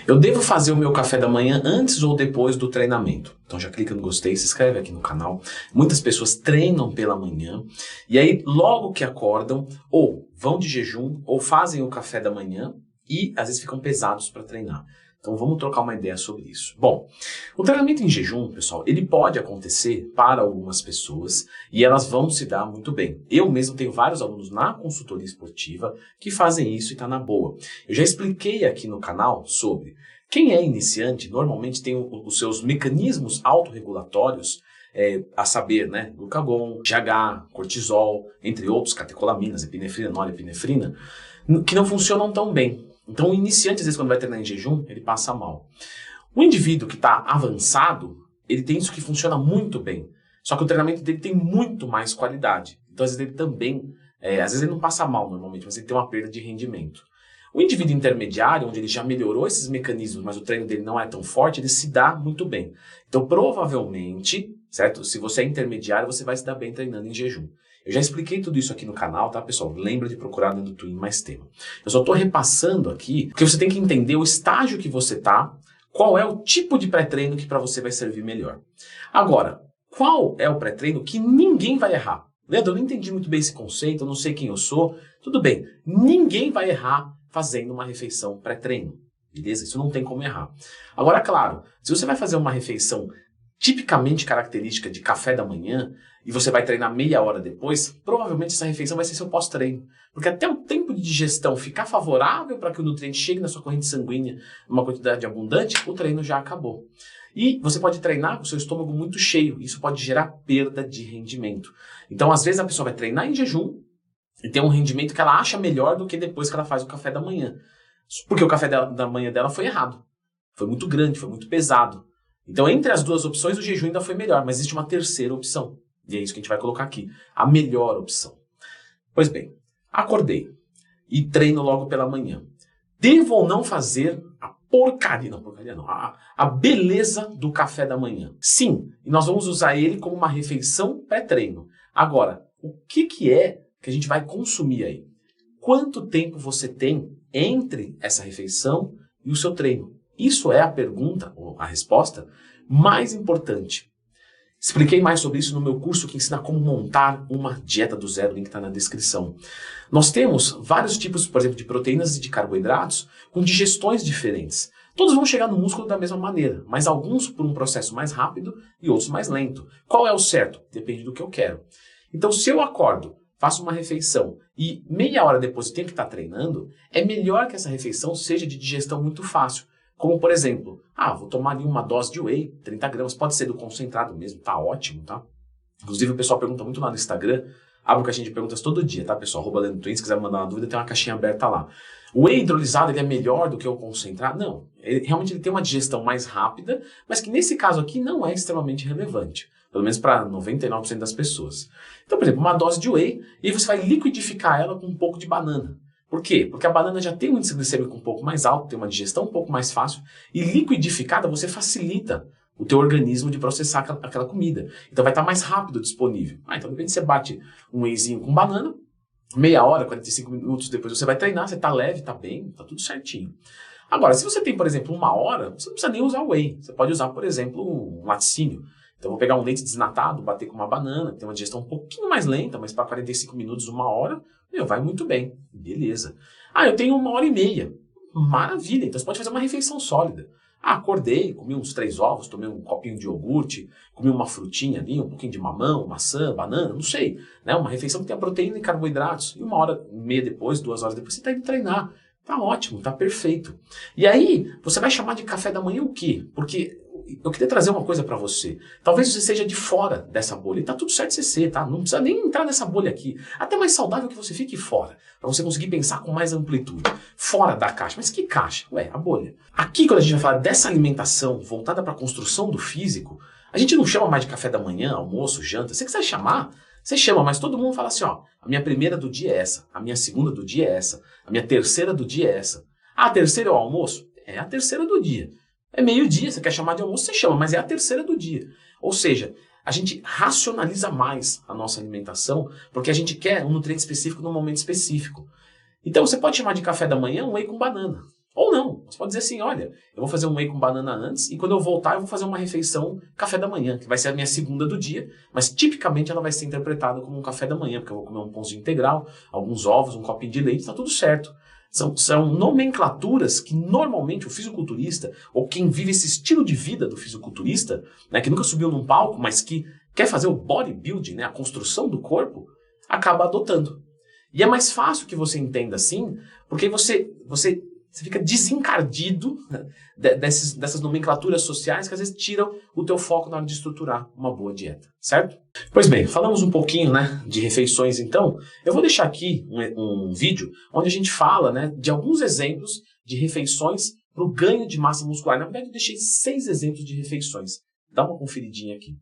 Eu devo fazer o meu café da manhã antes ou depois do treinamento? Então já clica no gostei, se inscreve aqui no canal. Muitas pessoas treinam pela manhã e aí logo que acordam ou vão de jejum ou fazem o café da manhã e às vezes ficam pesados para treinar. Então vamos trocar uma ideia sobre isso. Bom, o treinamento em jejum, pessoal, ele pode acontecer para algumas pessoas e elas vão se dar muito bem. Eu mesmo tenho vários alunos na consultoria esportiva que fazem isso e está na boa. Eu já expliquei aqui no canal sobre quem é iniciante, normalmente tem os seus mecanismos autorregulatórios, a saber, né, glucagon, GH, cortisol, entre outros, catecolaminas, epinefrina, norepinefrina, que não funcionam tão bem. Então o iniciante, às vezes, quando vai treinar em jejum, ele passa mal. O indivíduo que está avançado, ele tem isso que funciona muito bem. Só que o treinamento dele tem muito mais qualidade. Então, às vezes, ele também, às vezes ele não passa mal normalmente, mas ele tem uma perda de rendimento. O indivíduo intermediário, onde ele já melhorou esses mecanismos, mas o treino dele não é tão forte, ele se dá muito bem. Então, provavelmente, certo? Se você é intermediário, você vai se dar bem treinando em jejum. Eu já expliquei tudo isso aqui no canal, tá, pessoal? Lembra de procurar dentro do Twin mais tema. Eu só estou repassando aqui, porque você tem que entender o estágio que você tá, qual é o tipo de pré-treino que para você vai servir melhor. Agora, qual é o pré-treino que ninguém vai errar? Leandro, eu não entendi muito bem esse conceito, eu não sei quem eu sou. Tudo bem, ninguém vai errar fazendo uma refeição pré-treino, beleza? Isso não tem como errar. Agora, claro, se você vai fazer uma refeição tipicamente característica de café da manhã e você vai treinar meia hora depois, provavelmente essa refeição vai ser seu pós-treino. Porque até o tempo de digestão ficar favorável para que o nutriente chegue na sua corrente sanguínea uma quantidade abundante, o treino já acabou. E você pode treinar com o seu estômago muito cheio, isso pode gerar perda de rendimento. Então, às vezes, a pessoa vai treinar em jejum e tem um rendimento que ela acha melhor do que depois que ela faz o café da manhã. Porque o café da manhã dela foi errado. Foi muito grande, foi muito pesado. Então, entre as duas opções, o jejum ainda foi melhor, mas existe uma terceira opção. E é isso que a gente vai colocar aqui. A melhor opção. Pois bem, acordei e treino logo pela manhã. Devo ou não fazer a porcaria não, a beleza do café da manhã? Sim, e nós vamos usar ele como uma refeição pré-treino. Agora, o que é que a gente vai consumir aí? Quanto tempo você tem entre essa refeição e o seu treino? Isso é a pergunta, ou a resposta, mais importante. Expliquei mais sobre isso no meu curso que ensina como montar uma dieta do zero, o link está na descrição. Nós temos vários tipos, por exemplo, de proteínas e de carboidratos com digestões diferentes. Todos vão chegar no músculo da mesma maneira, mas alguns por um processo mais rápido e outros mais lento. Qual é o certo? Depende do que eu quero. Então, se eu acordo, faço uma refeição e meia hora depois eu tenho que estar treinando, é melhor que essa refeição seja de digestão muito fácil. Como, por exemplo, vou tomar ali uma dose de whey, 30 gramas, pode ser do concentrado mesmo, tá ótimo, tá? Inclusive o pessoal pergunta muito lá no Instagram, abro caixinha de perguntas todo dia, tá, pessoal? @LeandroTwin, se quiser mandar uma dúvida, tem uma caixinha aberta lá. O whey hidrolisado, ele é melhor do que o concentrado? Não, realmente ele tem uma digestão mais rápida, mas que nesse caso aqui não é extremamente relevante, pelo menos para 99% das pessoas. Então, por exemplo, uma dose de whey, e você vai liquidificar ela com um pouco de banana. Por quê? Porque a banana já tem um índice glicêmico um pouco mais alto, tem uma digestão um pouco mais fácil, e liquidificada você facilita o teu organismo de processar aquela comida. Então vai estar mais rápido disponível. Então de repente você bate um wheyzinho com banana, meia hora, 45 minutos depois você vai treinar, você está leve, está bem, está tudo certinho. Agora, se você tem, por exemplo, uma hora, você não precisa nem usar whey. Você pode usar, por exemplo, um laticínio. Então eu vou pegar um leite desnatado, bater com uma banana, tem uma digestão um pouquinho mais lenta, mas para 45 minutos, uma hora, vai muito bem. Beleza. Eu tenho uma hora e meia. Maravilha. Então você pode fazer uma refeição sólida. Acordei, comi uns 3 ovos, tomei um copinho de iogurte, comi uma frutinha ali, um pouquinho de mamão, maçã, banana, não sei. Né? Uma refeição que tenha proteína e carboidratos. E uma hora e meia depois, 2 horas depois, você está indo treinar. Tá ótimo, tá perfeito. E aí, você vai chamar de café da manhã o quê? Porque eu queria trazer uma coisa para você. Talvez você seja de fora dessa bolha. E tá tudo certo você ser, tá? Não precisa nem entrar nessa bolha aqui. Até mais saudável que você fique fora. Para você conseguir pensar com mais amplitude. Fora da caixa. Mas que caixa? A bolha. Aqui, quando a gente vai falar dessa alimentação voltada para a construção do físico, a gente não chama mais de café da manhã, almoço, janta. Se você quiser chamar, você chama, mas todo mundo fala assim, a minha primeira do dia é essa. A minha segunda do dia é essa. A minha terceira do dia é essa. A terceira é o almoço? É a terceira do dia. É meio-dia, você quer chamar de almoço, você chama, mas é a terceira do dia. Ou seja, a gente racionaliza mais a nossa alimentação porque a gente quer um nutriente específico num momento específico. Então você pode chamar de café da manhã um whey com banana. Ou não, você pode dizer assim, olha, eu vou fazer um whey com banana antes e quando eu voltar eu vou fazer uma refeição café da manhã, que vai ser a minha segunda do dia, mas tipicamente ela vai ser interpretada como um café da manhã, porque eu vou comer um pãozinho integral, alguns ovos, um copinho de leite, tá tudo certo. São nomenclaturas que normalmente o fisiculturista, ou quem vive esse estilo de vida do fisiculturista, né, que nunca subiu num palco, mas que quer fazer o bodybuilding, né, a construção do corpo, acaba adotando. E é mais fácil que você entenda assim, porque você fica desencardido, né, dessas nomenclaturas sociais que às vezes tiram o teu foco na hora de estruturar uma boa dieta, certo? Pois bem, falamos um pouquinho, né, de refeições então. Eu vou deixar aqui um vídeo onde a gente fala, né, de alguns exemplos de refeições para o ganho de massa muscular. Na verdade, eu deixei 6 exemplos de refeições. Dá uma conferidinha aqui.